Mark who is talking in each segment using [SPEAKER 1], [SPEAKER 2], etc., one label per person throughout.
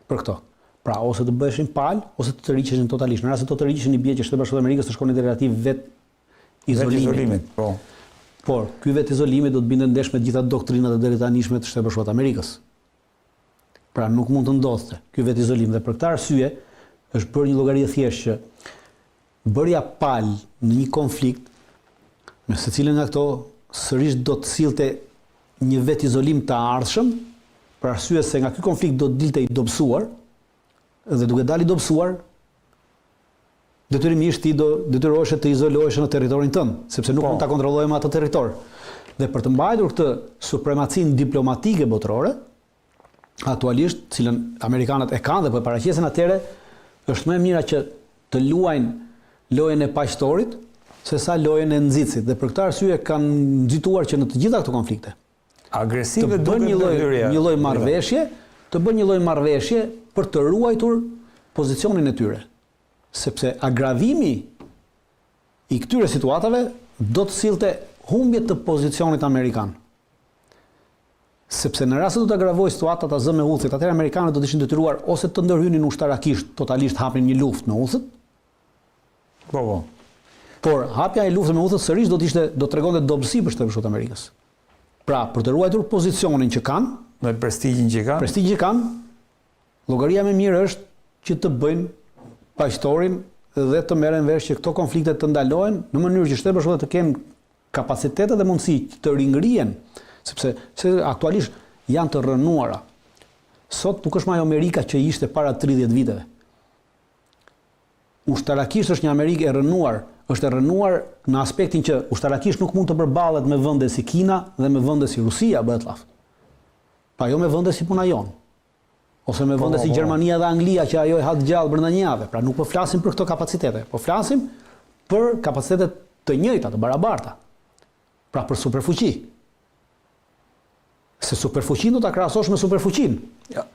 [SPEAKER 1] për këto. Pra, ose të bëheshin palë, ose të tërhiqeshin totalisht. Në rast se të tërhiqeshin i bie që Shtetet Bashkuara të Amerikës të shkonin në relativ vetë izolimit.
[SPEAKER 2] Po.
[SPEAKER 1] Por, ky vetë izolimi do të binte ndesh me të gjitha doktrinat e drejtanishme të Shtetit Bashkuar të Amerikës. Pra, nuk mund të ndodhte ky vetë izolim dhe për këtë arsye është bërë një llogari e thjeshtë që bërja palë në një konflikt me secilin nga këto sërish do të sillte një vetë izolim të ardhshëm, për arsye se nga ky konflikt do të dilte i dobësuar, dhe duke dalë i dobësuar, detyrimisht ti do detyrohesh të izolohesh në territorin tënd, sepse nuk mund ta kontrollojmë atë territor. Dhe për të mbajtur këtë supremacinë diplomatike botërore, aktualisht, cilën amerikanët e kanë dhe po paraqesen atëre, është më e mira që të luajnë lojën e paqëtorit sesa lojën e nxitsit. Dhe për këtë arsye kanë nxituar që në të gjitha këto konflikte
[SPEAKER 2] agresive
[SPEAKER 1] të bën një lloj marrëveshje, për të ruajtur pozicionin e tyre. Sepse agravimi i këtyre situatave do të sillte humbje të pozicionit amerikan. Sepse në rast se do të agravojë situata ta zë me Huthit, atëherë amerikanët do të ishin detyruar ose të ndërhynin ushtarakisht, totalisht hapin një luftë me Huthit.
[SPEAKER 2] Po.
[SPEAKER 1] Por hapja e luftës me Huthit sërish do të tregonte dobësi për Shtetet Bashkuara të Amerikës. Pra, për të ruajtur pozicionin që kanë,
[SPEAKER 2] me prestigjin që kanë,
[SPEAKER 1] llogaria më mirë është që të bëjnë paqëtorin dhe të merren vesh që këto konflikte të ndalohen në mënyrë që Shtetet Bashkuara të kenë kapacitetet dhe mundësi të ringrihen, sepse aktualisht janë të rënuara. Sot nuk është më ajo Amerika që ishte para 30 viteve. Ushtarakisht është një Amerikë e rënuar, është e rënuar në aspektin që ushtarakisht nuk mund të përballet me vende si Kina dhe me vende si Rusia, bëhet llaf. Pa jo me vende si puna jonë. Ose me vende si Gjermania dhe Anglia që ajo e ha gjallë brenda një jave. Pra nuk po flasim për këto kapacitete, po flasim për kapacitetet të njëjta, të barabarta. Pra për superfuqi. Se superfuqin do ta krahasosh me superfuqin.
[SPEAKER 2] Ja.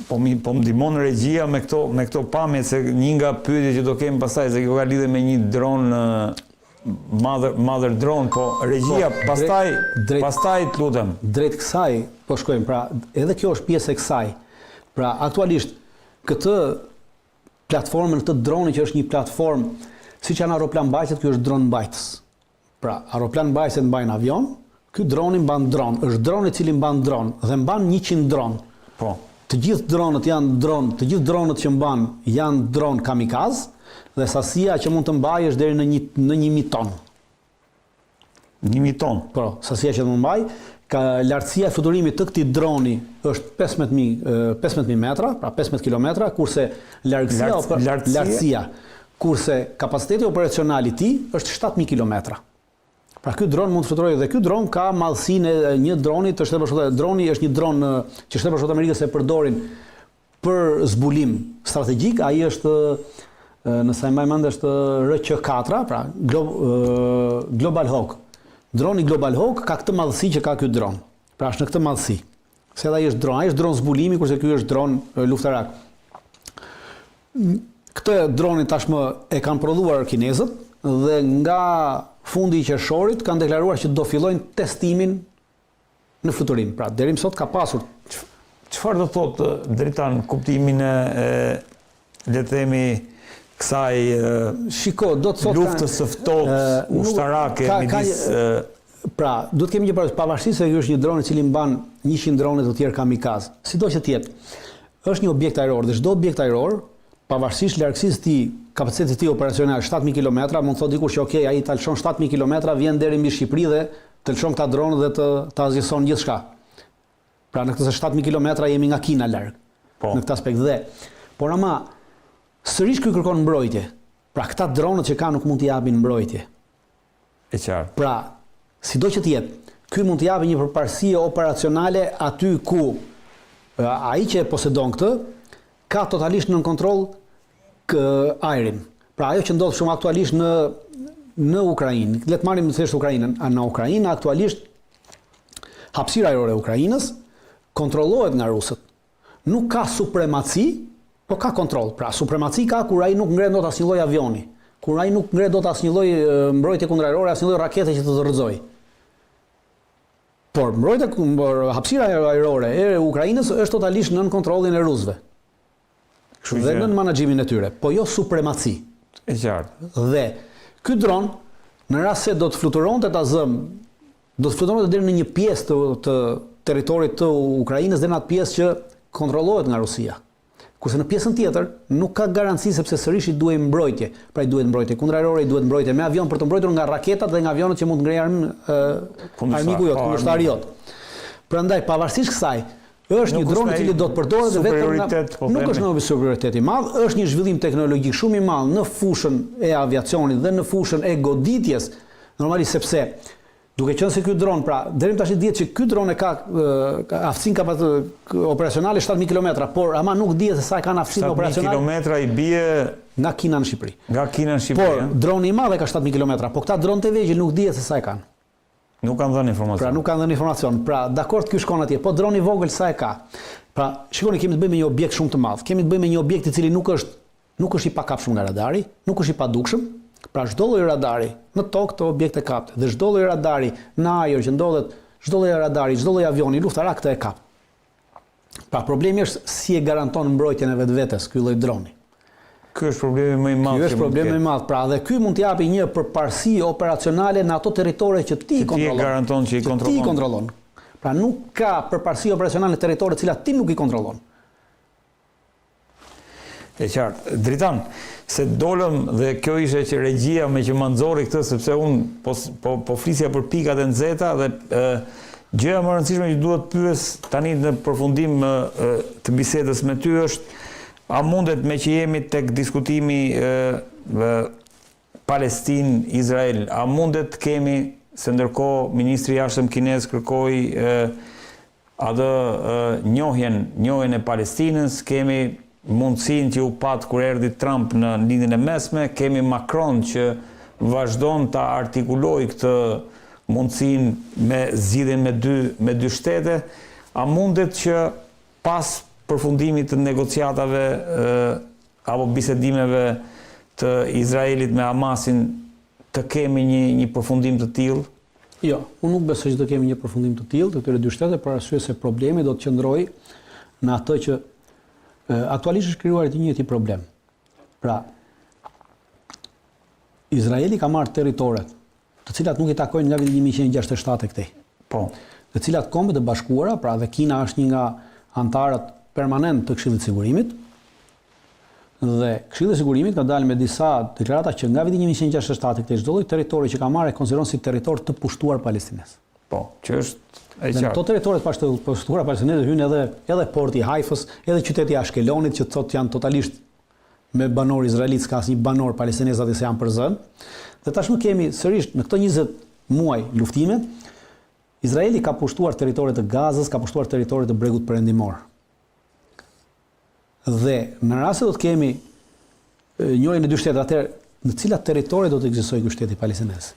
[SPEAKER 2] Po më ndihmon regjia me këto pamje se një nga pyetjet që do kemi pastaj se kjo ka lidhje me një dron mother drone, po regjia pastaj të lutem.
[SPEAKER 1] Drejt kësaj po shkojmë. Pra edhe kjo është pjesë e kësaj. Pra aktualisht këtë platformën të dronit që është një platformë siç janë aeroplan mbajtës, ky është dron mbajtës. Pra aeroplan mbajtës mbajnë avion, ky droni mban dron, është dron i cili mban dron dhe mban 100 dron.
[SPEAKER 2] Po.
[SPEAKER 1] Të gjithë dronët janë dron, të gjithë dronët që mban janë dron kamikaz dhe sasia që mund të mbajë është deri në 1000 ton.
[SPEAKER 2] 1000 ton.
[SPEAKER 1] Po, sasia që mund mbaj, ka lartësia e fluturimit të këtij droni është 15000 metra, pra 15 kilometra, kurse lartësia, kurse kapaciteti operacional i tij është 7000 kilometra. Pra ky dron mund të fluturojë dhe ky dron ka madhësinë e një droni të Shtetet Bashkuara. Droni është një dron që Shtetet Bashkuara të Amerikës e përdorin për zbulim strategjik. Ai është, nëse më mend, është RQ-4, pra Global Hawk. Droni Global Hawk ka këtë madhësi që ka ky dron. Pra është në këtë madhësi. Se ai është dron zbulimi, kurse ky është dron luftarak. Këtë dronin tashmë e kanë prodhuar kinezët dhe nga fundi i qershorit kanë deklaruar që do fillojnë testimin në fluturim. Pra deri më sot ka pasur.
[SPEAKER 2] Çfarë do thotë drejta në kuptimin e le të themi kësaj
[SPEAKER 1] do të thotë
[SPEAKER 2] luftës së ftohtë ushtarake midis
[SPEAKER 1] pra duhet kemi një parasysh pavarësisht se ky është një dron i cili mban 100 drone të tjerë kamikaz. Sido që të jetë, është një objekt ajror dhe çdo objekt ajror pavarësisht largësisë të tij, kapacitetit të tij operacional 7000 kilometra, mund të thotë dikush që okay, ai ta lëshon 7000 kilometra, vjen deri mbi Shqipëri dhe të lëshon këta dronë dhe të azhëson gjithçka. Pra në këtë 7000 kilometra jemi nga Kina larg.
[SPEAKER 2] Po.
[SPEAKER 1] Në këtë aspekt dhe. Por ama sërish ky kërkon mbrojtje. Pra këta dronët që ka nuk mund t'i japin mbrojtje.
[SPEAKER 2] E qartë.
[SPEAKER 1] Pra, sido që të jetë, ky mund t'i japë një përparësi operacionale aty ku ai që e posedon këtë ka totalisht nën kontroll ajrin. Pra ajo që ndodh shumë aktualisht në Ukrainë. Le të marrim thjesht Ukrainën. Në Ukrainë aktualisht hapësira ajrore e Ukrainës kontrollohet nga rusët. Nuk ka supremaci, po ka kontroll. Pra supremaci ka kur ai nuk ngre dot asnjë lloj avioni, kur ai nuk ngre dot asnjë lloj mbrojtje kundërajrore, asnjë lloj rakete që të rrëzojë. Por hapësira ajrore e Ukrainës është totalisht nën kontrollin e rusëve. dhe në menaxhimin e tyre, po jo supremaci.
[SPEAKER 2] E qartë.
[SPEAKER 1] Dhe ky dron, në rast se do të fluturonte ta zëm, do të fluturonte deri në një pjesë të territorit të Ukrainës dhe në atë pjesë që kontrollohet nga Rusia. Kurse në pjesën tjetër nuk ka garanci sepse sërish i duhet mbrojtje. Pra i duhet mbrojtje kundërorë, i duhet mbrojtje me avion për të mbrojtur nga raketat dhe nga avionët që mund të ngrejnë armiku jot, kundërshtari jot. Prandaj pavarësisht kësaj, është një dron i cili do të përdoret vetëm nuk është në superioritet i madh, është një zhvillim teknologjik shumë i madh në fushën e aviacionit dhe në fushën e goditjes, normalisht sepse duke qenë se ky dron, pra deri tash dihet që ky dron e ka aftësinë operacionale 7000 km, por ama nuk dihet se sa kanë aftësinë operacionale.
[SPEAKER 2] 7000 km i bie
[SPEAKER 1] nga Kina në Shqipëri.
[SPEAKER 2] Nga Kina në Shqipëri.
[SPEAKER 1] Por droni i madh e ka 7000 km, po këta dron të vegjël nuk dihet se sa e kanë.
[SPEAKER 2] Nuk kanë dhënë informacion.
[SPEAKER 1] Pra nuk kanë dhënë informacion. Pra dakord ky shkon atje, po droni i vogël sa e ka. Pra shikoni, kemi të bëjmë me një objekt shumë të madh. Kemi të bëjmë me një objekt i cili nuk është i pakapshëm nga radari, nuk është i padukshëm. Pra çdo lloj radari në tokë të objekte kapte dhe çdo lloj radari në ajër që ndodhet, çdo lloj radari, çdo lloj avioni luftarak këtë e kap. Pra problemi është si e garanton mbrojtjen e vetvetes ky lloj droni.
[SPEAKER 2] Ky është problemi më i madh.
[SPEAKER 1] Ky është problemi më i madh. Pra dhe ky mund të japi një përparësi operacionale në ato territore që ti kontrollon.
[SPEAKER 2] Ti garanton që i kontrollon.
[SPEAKER 1] Ti kontrollon. Pra nuk ka përparësi operacionale në territore të cilat ti nuk i kontrollon.
[SPEAKER 2] E qartë. Dritan, se dolëm dhe kjo ishte që regjia me që më nxorri këtë, sepse unë po flisja për pikat e nxehta dhe gjëja më e rëndësishme që duhet pyes tani në përfundim të bisedës me ty është, a mundet me që jemi tek diskutimi Palestinë-Izrael, a mundet kemi, se ndërkohë Ministri i Jashtëm kinez kërkoi atë njohjen e Palestinës, kemi mundësinë që u pat kur erdhi Trump në lindjen e mesme, kemi Macron që vazhdon ta artikulojë këtë mundësinë me zgjidhjen me dy shtete. A mundet që pas përfundimit të negociatave apo bisedimeve të Izraelit me Hamasin të kemi një përfundim të tillë?
[SPEAKER 1] Jo, unë nuk besoj që do kemi një përfundim të tillë të këtyre dy shtete për arsye se problemi do të qëndrojë në atë që aktualisht është krijuar i njëjti problem. Pra, Izraeli ka marrë territoret, të cilat nuk i takojnë nga viti 1967 këtej.
[SPEAKER 2] Po.
[SPEAKER 1] Të cilat Kombet e Bashkuara, pra dhe Kina është një nga antarët permanent të Këshillit të Sigurimit, dhe Këshilli i Sigurimit ka dalë me disa deklarata që nga viti 1967 këtej çdo lloj territori që ka marrë e konsideron si territor të pushtuar palestinez.
[SPEAKER 2] Po, që është e
[SPEAKER 1] qartë. Në këto territoret të pushtuara palestineze hyn edhe porti i Haifës, edhe qyteti i Ashkelonit që thotë janë totalisht me banor izraelit, s'ka asnjë banor palestinez aty se janë për zën. Dhe tashmë kemi sërish në këto 20 muaj luftime, Izraeli ka pushtuar territoret të Gazës, ka pushtuar territoret të Bregut Perëndimor. Dhe në rast se do të kemi njërin e dy shtetet, atëherë në cilat territore do të ekzistojë ky shteti palestinez?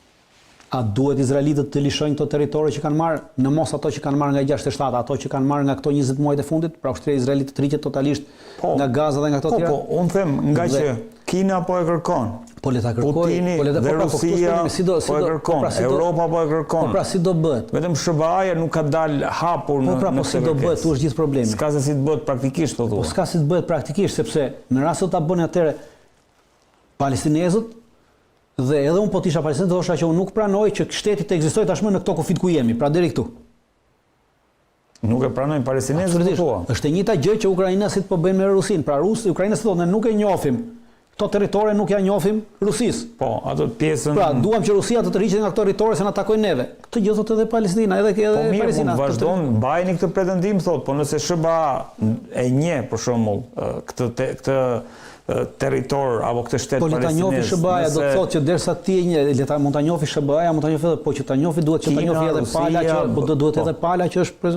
[SPEAKER 1] A duhet izraelitët të lishojnë këto territore që kanë marrë, në mos ato që kanë marrë nga 67, ato që kanë marrë nga këto 20 muajt e fundit, pra ushtria izraelite të rriqet totalisht nga Gaza dhe nga këto tjera?
[SPEAKER 2] Po, unë them nga që Kina po e kërkon.
[SPEAKER 1] Po le ta kërkoj,
[SPEAKER 2] Putini dhe Rusia po e kërkon, Europa po e kërkon.
[SPEAKER 1] Po pra si do bëhet?
[SPEAKER 2] Vetëm SBA-ja nuk ka dalë hapur në
[SPEAKER 1] po si do bëhet, tu është gjithë problemi.
[SPEAKER 2] S'ka se si të bëhet praktikisht, po thua.
[SPEAKER 1] Po s'ka si të bëhet praktikisht, sepse në rast se ta bënin atëre palestinezët, dhe edhe unë po tisha palestinez, do thosha që unë nuk pranoj që shteti të ekzistojë tashmë në këto kufit ku jemi, pra deri këtu.
[SPEAKER 2] Nuk e pranojnë palestinezët po thua.
[SPEAKER 1] Është e njëjta gjë që ukrainasit po bëjnë me Rusinë. Pra ukrainasit thonë ne nuk e njohim këto territore, nuk ja njohim Rusisë.
[SPEAKER 2] Po, ato pjesën.
[SPEAKER 1] Pra duam që Rusia të tërhiqet nga këto territore se na takojnë neve. Këtë gjë thotë edhe Palestina, edhe Palestina.
[SPEAKER 2] Po vazhdon mbajini këtë pretendim thotë, po nëse SBA e njeh për shembull këtë territor apo këtë shtet palestinez. Po le ta njohë SBA-ja, do të thotë që derisa ti mund ta njohë SBA-ja, mund ta njohë edhe, po që ta njohë duhet që ta njohë edhe pala që duhet edhe pala që është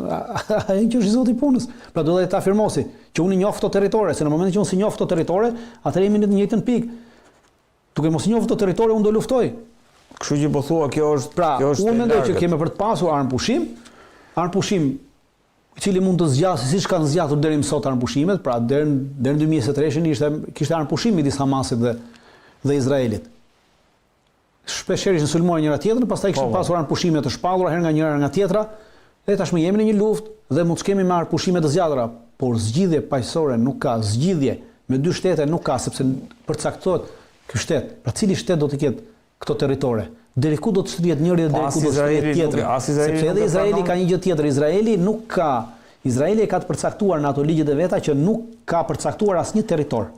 [SPEAKER 2] ai që është zoti i punës. Pra duhet ta afirmosi që unë njoh këto territore, se në momentin që unë si njoh këto territore, atëherë jemi në të njëjtën pikë. Duke mos njohur këto territore, unë do luftoj. Kështu që po thua kjo është
[SPEAKER 1] pra, unë mendoj që kemi për të pasur armpushim i cili mund të zgjasë, siç kanë zgjatur deri më sot armëpushimet, pra deri në 2023 kishte armëpushim midis Hamasit dhe Izraelit. Shpeshherë ishin sulmuar njëra tjetrën, pastaj kishin pasur armëpushime të shpallura herë nga njëra nga tjetra, dhe tashmë jemi në një luftë dhe mund të kemi me armëpushime të zgjatra, por zgjidhje paqësore nuk ka, zgjidhje me dy shtete nuk ka, sepse përcaktohet ky shtet. Pra cili shtet do të ketë këto territore? Deri ku do të shtrihet njëri dhe deri ku do të shtrihet tjetri? Sepse edhe Izraeli ka një gjë tjetër. Izraeli ka të përcaktuar në ato ligjet e veta që nuk ka përcaktuar asnjë territor.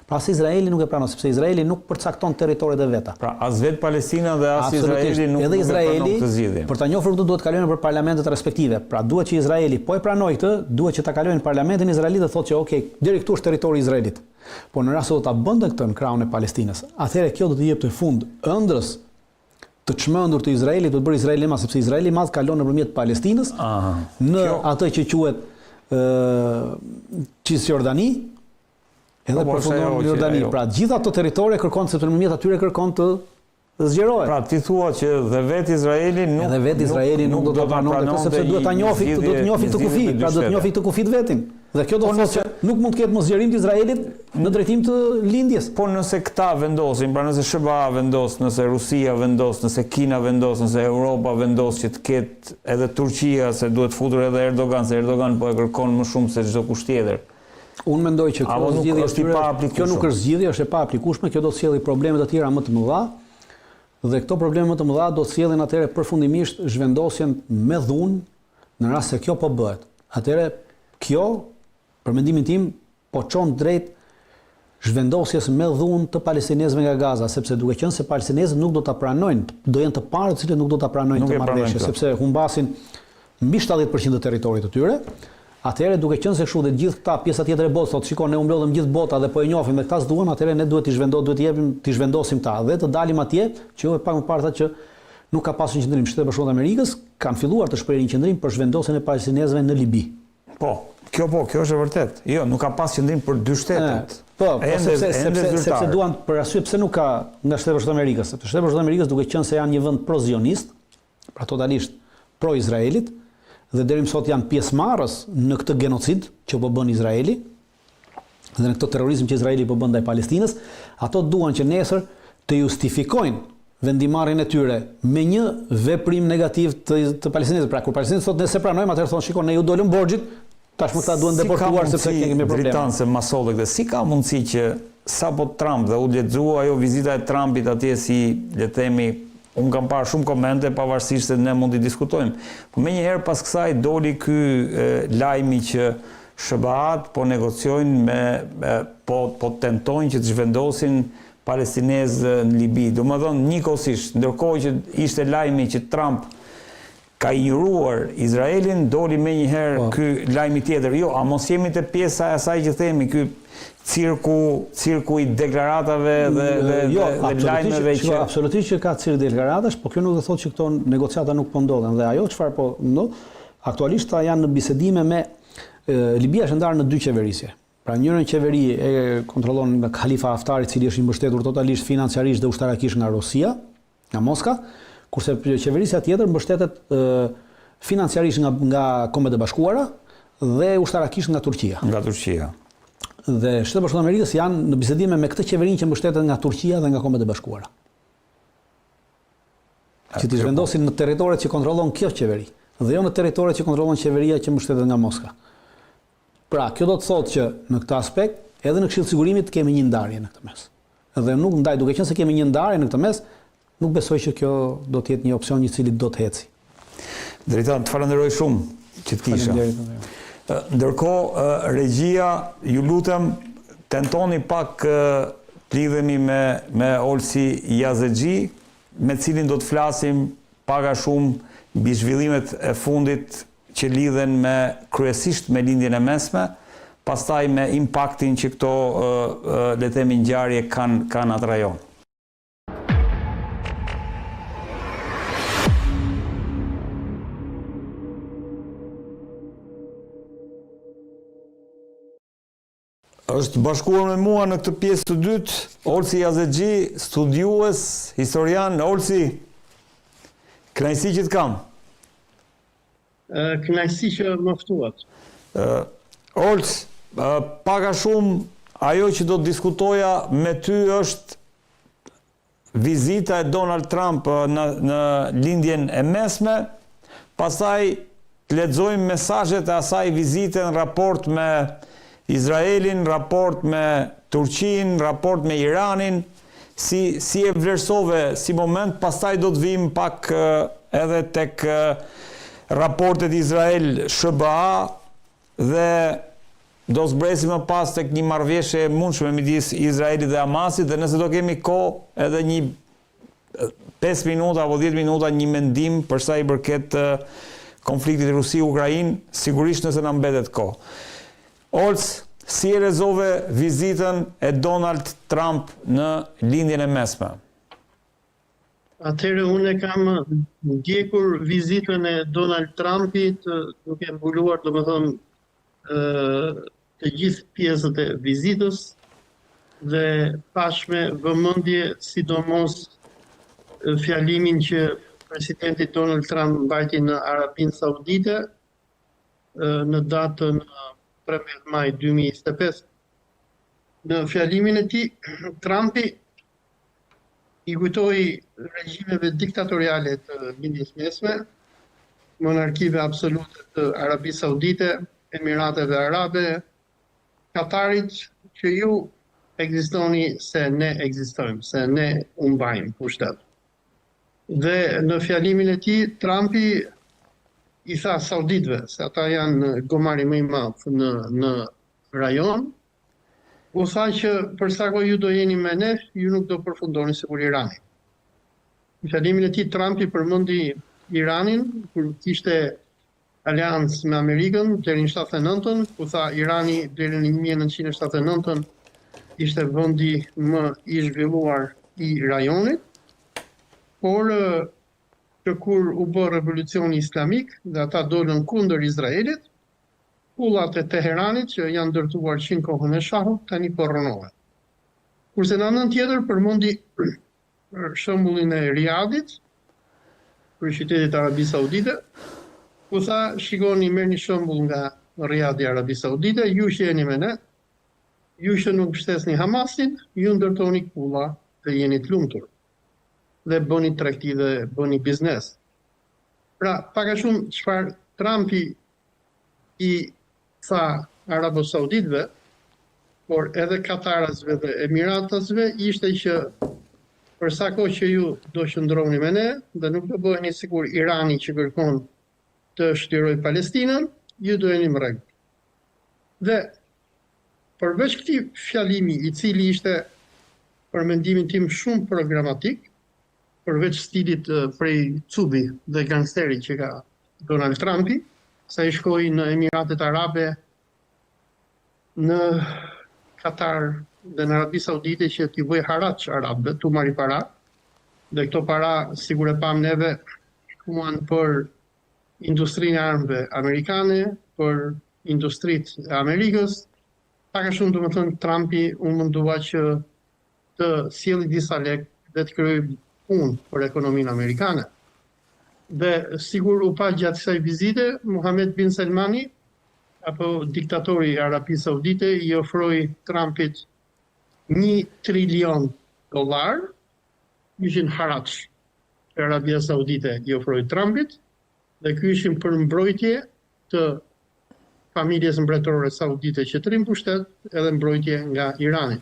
[SPEAKER 1] Pra as Izraeli nuk e pranon, sepse Izraeli nuk përcakton territoret e veta.
[SPEAKER 2] Pra as vetë Palestina dhe as Izraeli nuk
[SPEAKER 1] edhe Izraeli
[SPEAKER 2] këtë zgjidhje.
[SPEAKER 1] Për ta njohur këtë duhet të kalojnë për parlamentet respektive. Pra duhet që Izraeli po e pranoj këtë, duhet që ta kalojnë në parlamentin izraelit dhe thotë që okay, deri këtu është territori i Izraelit. Po në rast se do ta bënte këtë në krahun e Palestinës, atëherë kjo do të jepte fund ëndrrës të çmendur të Izraelit, do të bërë Izraeli madh, sepse Izraeli madh kalon nëpërmjet Palestinës në atë që quhet Cisjordani, edhe përfundon në Jordani. Pra gjitha ato territore kërkon sepse nëpërmjet atyre kërkon të zgjerohet.
[SPEAKER 2] Pra ti thua që dhe vetë Izraeli
[SPEAKER 1] nuk do ta pranonte këtë sepse duhet ta njohë, do të njohë të kufit, pra do të njohë të kufit vetin. Dhe kjo do të thotë që nuk mund të ketë mosgjerim të Izraelit në drejtim të lindjes.
[SPEAKER 2] Po nëse këta vendosin, pra nëse SBA vendos, nëse Rusia vendos, nëse Kina vendos, nëse Europa vendos që të ketë edhe Turqia, se duhet futur edhe Erdogan, se Erdogan po e kërkon më shumë se çdo kusht tjetër.
[SPEAKER 1] Unë mendoj që kjo zgjidhje kjo nuk është zgjidhje, është e pa aplikueshme, kjo do të sjellë probleme të tjera më të mëdha. Dhe këto probleme më të mëdha do të sjellin atëherë përfundimisht zhvendosjen me dhunë në rast se kjo po bëhet. Atëherë kjo për mendimin tim, po çon drejt zhvendosjes me dhunë të palestinezëve nga Gaza, sepse duke qenë se palestinezët nuk do ta pranojnë, do jenë të parë të cilët nuk do ta pranojnë këtë marrëveshje, sepse humbasin mbi 70% të territorit të tyre. Atëherë duke qenë se kështu dhe gjithë këta pjesa tjetër e botës thotë, shikon, ne u mblodhëm gjithë bota dhe po e njohim dhe këta s'duan, atëherë ne duhet t'i zhvendosim ta dhe të dalim atje, që pak më parë që nuk ka pasur qendrim. Shtetet Bashkuara të Amerikës kanë filluar të shprehin qendrim për zhvendosjen e palestinezëve në Libi.
[SPEAKER 2] Kjo është e vërtet. Jo, nuk ka pas qendrim për dy shtetet.
[SPEAKER 1] Sepse duan për arsye pse nuk ka nga Shtetet Bashkuara të Amerikës, sepse Shtetet Bashkuara të Amerikës duke qenë se janë një vend pro-zionist, pra totalisht pro-Izraelit, dhe deri më sot janë pjesëmarrës në këtë genocid që po bën Izraeli dhe në këtë terrorizëm që Izraeli po bën ndaj Palestinës, ato duan që nesër të justifikojnë vendimarrjen e tyre me një veprim negativ të palestinezëve. Pra kur palestinezët thotë ne se pranojmë, atëherë thonë shikon, ne ju dolëm borxhit, tashmë ta duhen deportuar sepse kemi probleme.
[SPEAKER 2] Dritan se masolle këtë. Si ka mundësi që sapo Trump dhe u lexua ajo vizita e Trumpit atje, si le të themi, unë kam parë shumë komente pavarësisht se ne mund t'i diskutojmë. Po menjëherë pas kësaj doli ky lajmi që SBA-t po negociojnë po tentojnë që të zhvendosin palestinezë në Libi. Domethënë njëkohësisht, ndërkohë që ishte lajmi që Trump ka injoruar Izraelin, doli menjëherë ky lajmi tjetër. Jo, a mos jemi te pjesa e asaj që themi, ky cirku i deklaratave dhe lajmeve që
[SPEAKER 1] absolutisht që ka cirk deklaratash, po kjo nuk do thotë që këto negociata nuk po ndodhen. Dhe ajo çfarë po ndodh, aktualisht janë në bisedime me Libia është ndarë në dy qeverisje. Pra njërën qeveri e kontrollon nga Khalifa Haftari, i cili është i mbështetur totalisht financiarisht dhe ushtarakisht nga Rusia, nga Moska, kurse qeverisja tjetër mbështetet financiarisht nga Kombet e Bashkuara dhe ushtarakisht nga Turqia. Dhe Shtetet Bashkuara të Amerikës janë në bisedime me këtë qeverinë që mbështetet nga Turqia dhe nga Kombet e Bashkuara. Që t'i zhvendosin në territoret që kontrollon kjo qeveri, dhe jo në territoret që kontrollon qeveria që mbështetet nga Moska. Pra, kjo do të thotë që në këtë aspekt, edhe në Këshillin e Sigurimit kemi një ndarje në këtë mes. Dhe nuk ndaj, duke qenë se kemi një ndarje në këtë mes, nuk besoj që kjo do të jetë një opsion i cili do të heci.
[SPEAKER 2] Dritan, të falenderoj shumë që të kisha. Ndërkohë, regjia, ju lutem, tentoni pak të lidhemi me Olsi Yazexhi, me cilin do të flasim pak a shumë mbi zhvillimet e fundit që lidhen kryesisht me lindjen e mesme, pastaj me impaktin që këto le të themi ngjarje kanë atë rajon. Është bashkuar me mua në këtë pjesë të dytë Olsi Yazexhi, studiues, historian. Olsi, kënaqësi që të kam.
[SPEAKER 3] Kënaqësi që më ftuat.
[SPEAKER 2] Olsi, pak a shumë ajo që do të diskutoja me ty është vizita e Donald Trump në lindjen e mesme, pastaj të lexojmë mesazhet e asaj vizite në raport me Izraelin, raport me Turqinë, raport me Iranin, si e vlerësove si moment, pastaj do të vim pak edhe tek raportet Izrael-SBA dhe do zbresim më pas tek një marrëveshje e mundshme midis Izraelit dhe Hamasit, dhe nëse do kemi kohë edhe një 5 minuta apo 10 minuta një mendim për sa i përket konfliktit Rusi-Ukrainë, sigurisht nëse na mbetet kohë. Olc, si e lexove vizitën e Donald Trump në lindjen e mesme?
[SPEAKER 3] Atëherë unë kam ndjekur vizitën e Donald Trumpit duke mbuluar domethënë të gjithë pjesët e vizitës dhe pash me vëmendje sidomos fjalimin që presidenti Donald Trump mbajti në Arabinë Saudite në datën 13 maj 2025. Në fjalimin e tij, Trumpi i kujtoi regjimeve diktatoriale të lindjes mesme, monarkive absolute të Arabisë Saudite, Emirateve Arabe, Katarit, që ju ekzistoni se ne ekzistojmë, se ne u mbajmë pushtet. Dhe në fjalimin e tij, Trumpi i tha sauditëve se ata janë gomari më i madh në rajon, u tha që për sa kohë ju do jeni me ne, ju nuk do përfundoni sikur Irani. Në fjalimin e tij, Trumpi përmendi Iranin kur kishte aleancë me Amerikën deri në 79-ën, ku tha Irani deri në 1979-ën ishte vendi më i zhvilluar i rajonit, por që kur u bë revolucioni islamik dhe ata dolën kundër Izraelit, kullat e Teheranit që janë ndërtuar që në kohën e Shahut tani po rrënohen. Kurse në anën tjetër përmendi shembullin e Riyadit, kryeqytetit të Arabisë Saudite, ku tha, shikoni, merrni shembull nga Riyadi i Arabisë Saudite, ju që jeni me ne, ju që nuk mbështesni Hamasin, ju ndërtoni kulla dhe jeni të lumtur. Dhe bëni tregti dhe bëni biznes. Pra, pak a shumë çfarë Trumpi i tha Arabës Sauditëve, por edhe Katarasve dhe Emiratasve, ishte që për sa kohë që ju do qëndroni me ne dhe nuk do bëheni sikur Irani që kërkon të shtyroj Palestinën, ju do jeni në rregull. Dhe përveç këtij fjalimi i cili ishte për mendimin tim shumë programatik, përveç stilit prej cubi dhe gangsteri që ka Donald Trumpi, sa i shkoi në Emiratet Arabe, në Katar dhe në Arabi Saudite që t'i bëj haraç arabëve, tu marri para, dhe këto para, sigur e pam neve, shkuan për industrinë e armëve amerikane, për industritë e Amerikës. Pak a shumë domethënë Trumpi u mundua që të sjellë disa lek dhe të krijojë punë për ekonominë amerikane. Dhe sigur u pa gjatë kësaj vizite, Mohammed bin Salmani, apo diktatori i Arabisë Saudite, i ofroi Trumpit $1 trilion, ishin haraç që Arabia Saudite i ofroi Trumpit, dhe ky ishin për mbrojtje të familjes mbretërore saudite që trim pushtet, edhe mbrojtje nga Irani.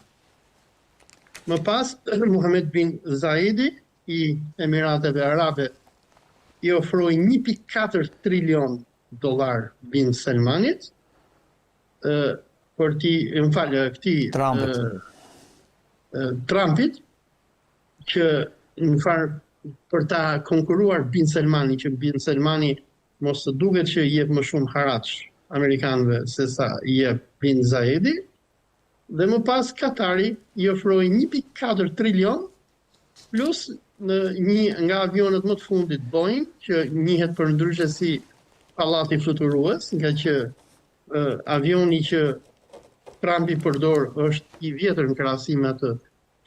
[SPEAKER 3] Më pas, Mohammed bin Zayedi i Emirateve Arabe i ofroi $1.4 trilion bin Salmanit për këtij Trumpit, që në farë për ta konkuruar bin Salmani, që bin Salmani mos të duket që jep më shumë haraç amerikanëve se sa i jep bin Zayedi, dhe më pas Katari i ofroi $1.4 trilion plus në një nga avionet më të fundit Boeing, që njihet për ndryshe si pallati fluturues, nga që avioni që Trumpi përdor është i vjetër në krahasim me atë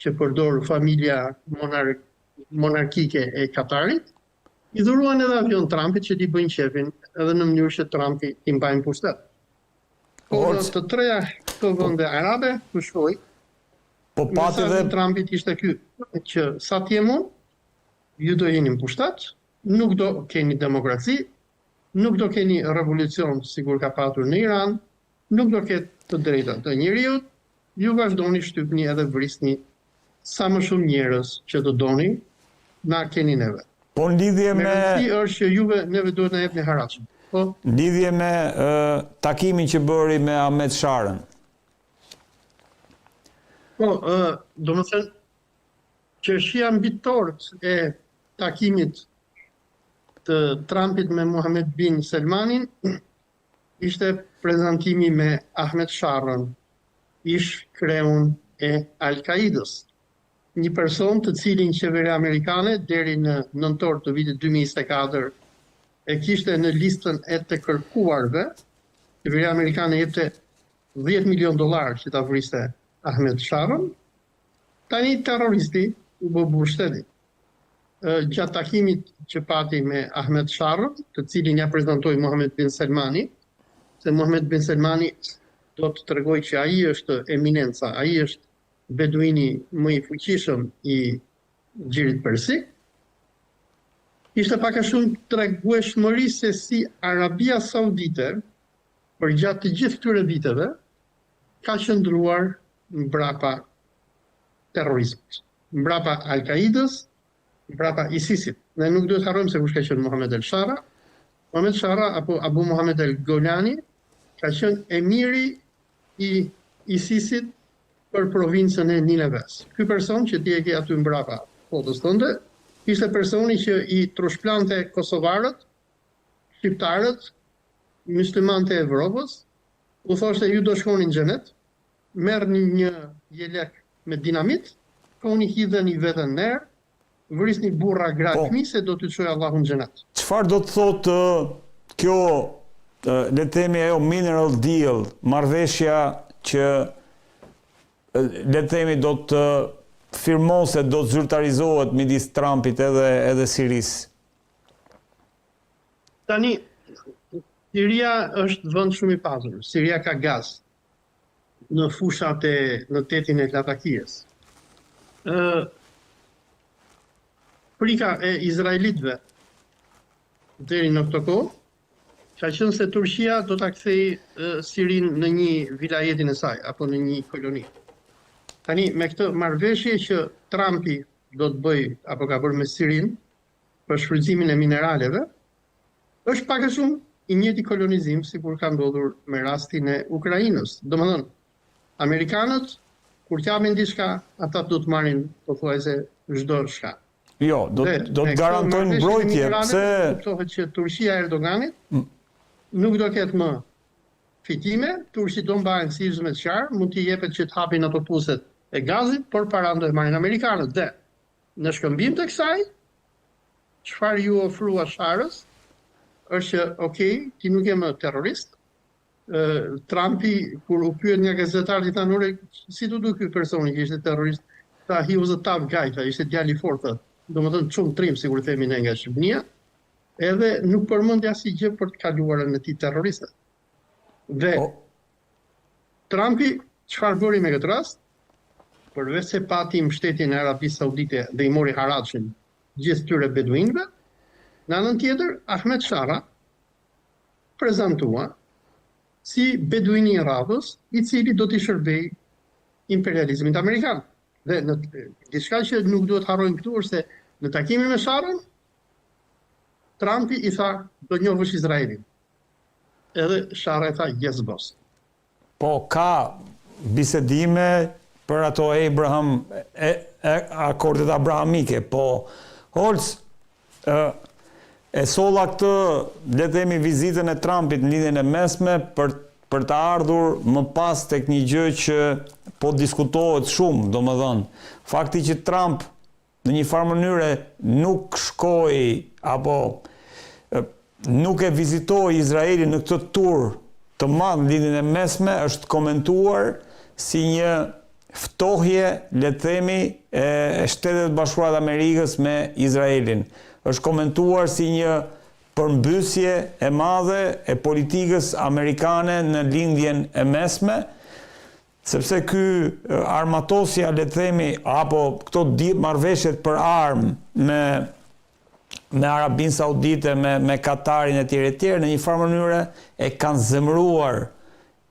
[SPEAKER 3] që përdor familja monarkike e Katarit, i dhuruan edhe avion Trumpit që t'i bëjnë qefin edhe në mënyrë që Trumpi t'i mbajnë pushtet. Por të treja këto vende arabe ku shkoi, mesazhi i Trumpit ishte ky, që sa t'jem unë, ju do jeni në pushtet, nuk do keni demokraci, nuk do keni revolucion sikur ka patur në Iran, nuk do ketë të drejtat të njeriut, ju vazhdoni shtypni edhe vrisni sa më shumë njerëz që të doni, na keni neve.
[SPEAKER 2] Po në lidhje
[SPEAKER 3] Me
[SPEAKER 2] me...
[SPEAKER 3] rëndësi është që juve neve duhet na jepni haracin. Po,
[SPEAKER 2] Në lidhje me takimin që bëri me Ahmet Sharën.
[SPEAKER 3] po, do më thënë, çështja mbitorët e takimit të Trumpit me Mohammed bin Salmanin ishte prezantimi me Ahmet Sharën, ish kreun e Al-Qaidës. Një person të cilin qeveria amerikane deri në nëntor të vitit 2024 e kishte në listën e të kërkuarve, qeveria amerikane jepte $10 milion që ta vriste Ahmet Sharën, tani terroristi u bë mbështetje. Gjatë takimit që pati me Ahmet Sharën, të cilin ja prezantoi Mohammed bin Salmani, se Mohammed bin Salmani do të tregoj që ai është eminenca, ai është beduini më i fuqishëm i Gjirit Persik, ishte pak a shumë tregueshmëri se si Arabia Saudite, për gjatë të gjithë këtyre viteve, ka qëndruar mbrapa terrorizmit, mbrapa Al-Qaidës, mbrapa ISIS-it. Ne nuk duhet harrojmë se kush ka qenë Mohammed el-Shara. Mohammed Shara apo Abu Mohammed el-Golani ka qenë emiri i ISIS-it për provincën e Nineves. Ky person që ti e ke aty mbrapa fotës tënde, ishte personi që i trushplante kosovarët, shqiptarët, muslimanët e Evropës, u thoshte ju do shkoni në xhenet, merrni një jelek me dinamit, koni hidheni veten në erë, vrisni burra gra fëmijë se do t'ju çojë Allahu në xhenet.
[SPEAKER 2] Çfarë do të thotë kjo, le të themi ajo mineral deal, marrëveshja që le të themi do të firmose, do të zyrtarizohet midis Trumpit edhe Sirisë?
[SPEAKER 3] Tani, Siria është vend shumë i pasur. Siria ka gaz në fushat në tetin e Latakijës. Frika e izraelitëve deri në këtë kohë ka qenë se Turqia do ta kthejë Sirin në një vilajetin e saj apo në një koloni. Tani me këtë marrëveshje që Trumpi do të bëjë apo ka bërë me Sirin për shfrytëzimin e mineraleve, është pak a shumë i njëjti kolonizim sikur ka ndodhur me rastin e Ukrainës. Domethënë, amerikanët kur t'japin diçka, ata do të marrin pothuajse çdo shka.
[SPEAKER 2] Jo, do të garantojnë mbrojtje, pse
[SPEAKER 3] kuptohet që Turqia e Erdoganit nuk do ketë më fitime, turqit do mbahen si hizmetçar, mund t'i jepet që të hapin ato puset e gazit, por para do e marrin amerikanët. Dhe në shkëmbim të kësaj, çfarë ju ofrua Sharës është që, okay, ti nuk je më terrorist. Trumpi kur u pyet nga gazetarët i thanë, si do ky personi që ishte terrorist, tha he was a tough guy, tha ishte djali i fortë. Domethënë shumë trim, sikur themi ne nga Shqipënia, edhe nuk përmendi asnjë gjë për të kaluarën e tij terroriste. Dhe Trumpi çfarë bëri me këtë rast? Përveç se pati mbështetjen e Arabisë Saudite dhe i mori haracin gjithë tyre beduinëve, në anën tjetër Ahmet Shara prezantua si beduini i radhës, i cili do t'i shërbej imperializmit amerikan. Dhe në diçka që nuk duhet harrojmë këtu është se në takimin me Sharën, Trumpi i tha do njohësh Izraelin. Edhe Shara i tha yes boss.
[SPEAKER 2] Po ka bisedime për ato akordet abrahamike, po Holtz e solla këtë, le të themi, vizitën e Trumpit në lidhjen e mesme për të ardhur më pas tek një gjë që po diskutohet shumë, domethënë, fakti që Trump në një farë mënyre nuk shkoi apo nuk e vizitoi Izraelin në këtë tur të madh në lidhjen e mesme është komentuar si një ftohje, le të themi, e Shtetet Bashkuara të Amerikës me Izraelin. Është komentuar si një përmbysje e madhe e politikës amerikane në lindjen e mesme, sepse ky armatosja, le të themi, apo këto marrëveshjet për armë me Arabinë Saudite, me Katarin e tjerë, në një farë mënyre e kanë zemëruar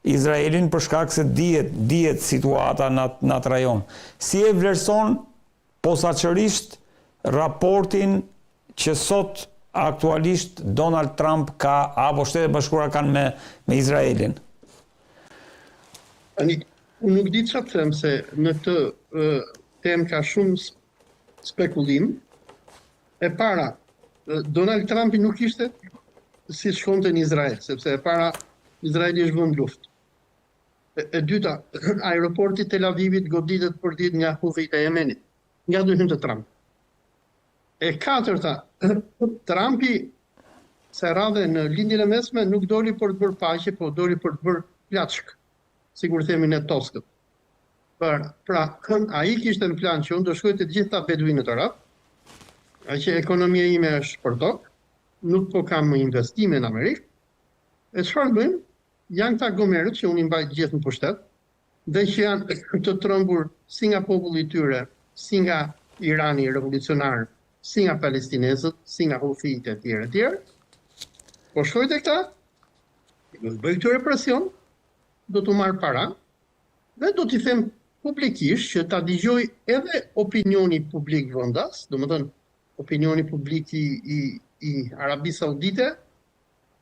[SPEAKER 2] Izraelin për shkak se dihet situata në atë rajon. Si e vlerëson posaçërisht raportin që sot aktualisht Donald Trump ka, apo Shtetet Bashkuara kanë me Izraelin?
[SPEAKER 3] Unë nuk di çfarë them, se në këtë temë ka shumë spekulim. E para, Donald Trumpi nuk ishte si shkonte në Izrael, sepse e para Izraeli është vend luftë. E dyta, aeroporti Tel Avivit goditet për ditë nga Houthit e Yemenit, nga dyshim të Trump. E katërta, Trumpi se radhe në lindjen e mesme nuk doli për të bërë paqe, po doli për të bërë plaçk, sigur themi ne toskët. Pra, ai kishte në plan që unë do shkoj të gjitha beduinët arab, që ekonomia ime është për tokë, nuk po kam investime në Amerikë, e çfarë bëjmë? Janë këta gomerët që unë i mbaj gjithë në pushtet, dhe që janë të trembur si nga populli i tyre, si nga Irani revolucionar, si nga palestinezët, si nga Houthit e tjerë e tjerë. Po shkoj te këta, do të bëj këtyre presion, do të marr para, dhe do t'i them publikisht që ta dëgjoj edhe opinioni publik vendas, domethënë opinioni publik i Arabisë Saudite,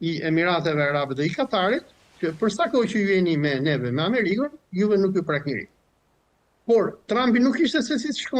[SPEAKER 3] i Emirateve Arabe dhe i Katarit, që për sa kohë që ju jeni me neve, me Amerikën, juve nuk ju prak njëri. Por Trumpi nuk ishte se si shkon